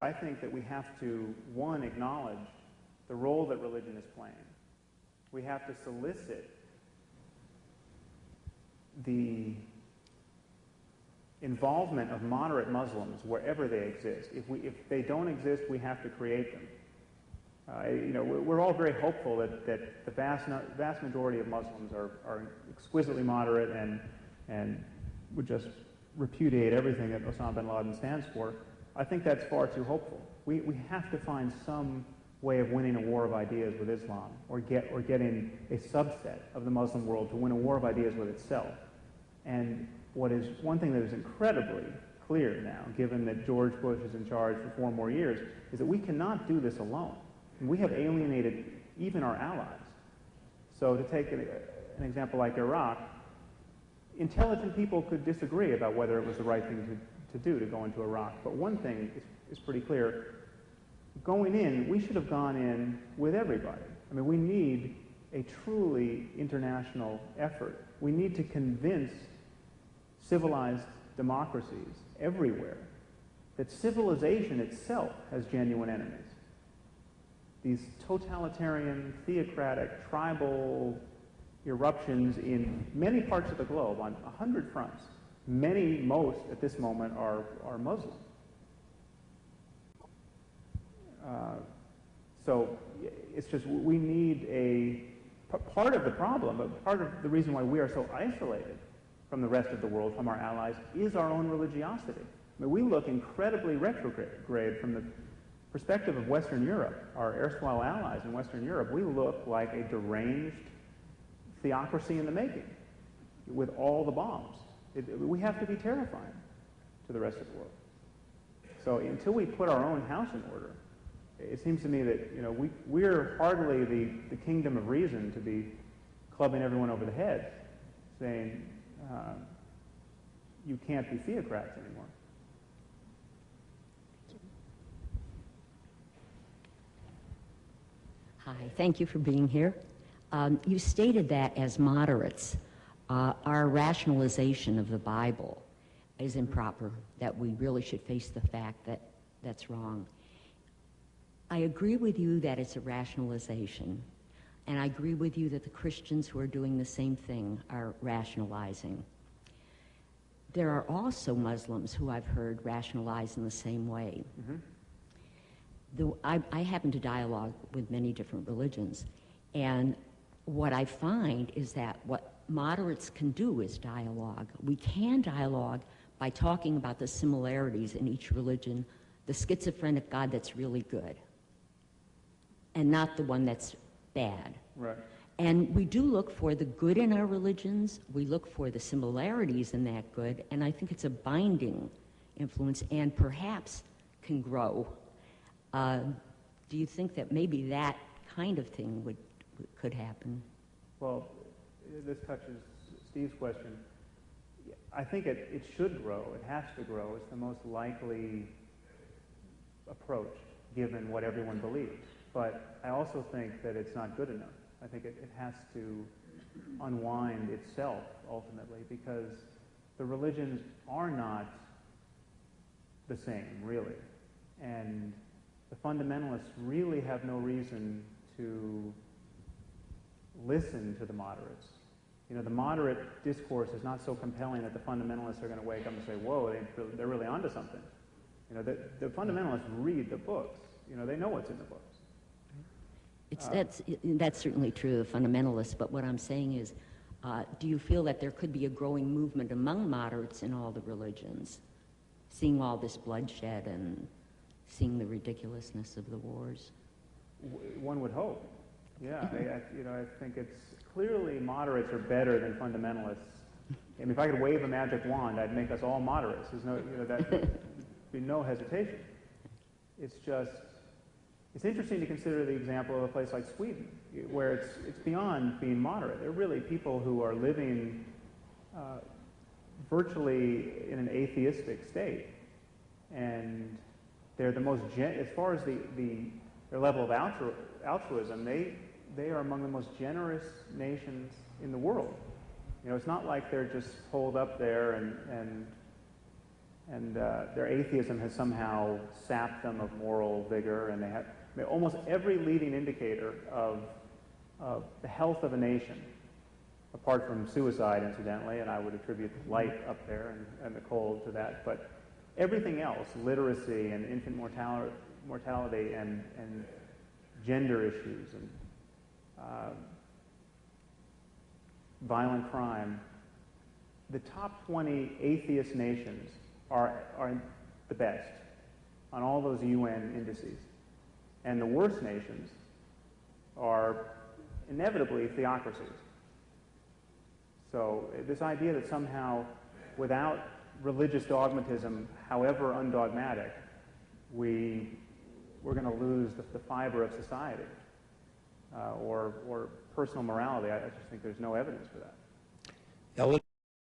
I think that we have to, one, acknowledge the role that religion is playing. We have to solicit the involvement of moderate Muslims wherever they exist. If they don't exist, we have to create them. We're all very hopeful that the vast majority of Muslims are exquisitely moderate and would just repudiate everything that Osama bin Laden stands for. I think that's far too hopeful. We have to find some way of winning a war of ideas with Islam, or getting a subset of the Muslim world to win a war of ideas with itself. And one thing that is incredibly clear now, given that George Bush is in charge for 4 more years, is that we cannot do this alone. And we have alienated even our allies. So to take an example like Iraq, intelligent people could disagree about whether it was the right thing to do to go into Iraq. But one thing is pretty clear. Going in, we should have gone in with everybody. I mean, we need a truly international effort. We need to convince civilized democracies everywhere that civilization itself has genuine enemies. These totalitarian, theocratic, tribal eruptions in many parts of the globe on 100 fronts. Most at this moment are Muslim. So it's just we need part of the problem, but part of the reason why we are so isolated from the rest of the world, from our allies, is our own religiosity. I mean, we look incredibly retrograde from the perspective of Western Europe, our erstwhile allies in Western Europe. We look like a deranged theocracy in the making with all the bombs. We have to be terrifying to the rest of the world. So until we put our own house in order, it seems to me that we're hardly the kingdom of reason to be clubbing everyone over the head, saying you can't be theocrats anymore. Hi, thank you for being here. You stated that as moderates, our rationalization of the Bible is improper, that we really should face the fact that that's wrong. I agree with you that it's a rationalization, and I agree with you that the Christians who are doing the same thing are rationalizing. There are also Muslims who I've heard rationalize in the same way. Mm-hmm. I happen to dialogue with many different religions, and what I find is that what moderates can do is dialogue. We can dialogue by talking about the similarities in each religion, the schizophrenic God that's really good, and not the one that's bad. Right. And we do look for the good in our religions. We look for the similarities in that good, and I think it's a binding influence and perhaps can grow. Do you think that maybe that kind of thing could happen? Well, this touches Steve's question. I think it should grow. It has to grow. It's the most likely approach, given what everyone believes. But I also think that it's not good enough. I think it has to unwind itself, ultimately, because the religions are not the same, really. And the fundamentalists really have no reason to listen to the moderates. The moderate discourse is not so compelling that the fundamentalists are going to wake up and say, whoa, they're really onto something. The fundamentalists read the books. They know what's in the books. That's certainly true of the fundamentalists, but what I'm saying is, do you feel that there could be a growing movement among moderates in all the religions, seeing all this bloodshed and seeing the ridiculousness of the wars? One would hope. Yeah, I think it's clearly moderates are better than fundamentalists. I mean, if I could wave a magic wand, I'd make us all moderates. There's no, that'd be no hesitation. It's interesting to consider the example of a place like Sweden, where it's beyond being moderate. They're really people who are living virtually in an atheistic state, and they're the most as far as their level of altruism, they are among the most generous nations in the world. It's not like they're just holed up there and And their atheism has somehow sapped them of moral vigor, and they have almost every leading indicator of the health of a nation, apart from suicide, incidentally, and I would attribute the light up there and the cold to that, but everything else, literacy and infant mortality and gender issues and violent crime, the top 20 atheist nations are the best on all those UN indices. And the worst nations are inevitably theocracies. So this idea that somehow without religious dogmatism, however undogmatic, we're going to lose the fiber of society or personal morality, I just think there's no evidence for that. Ellen?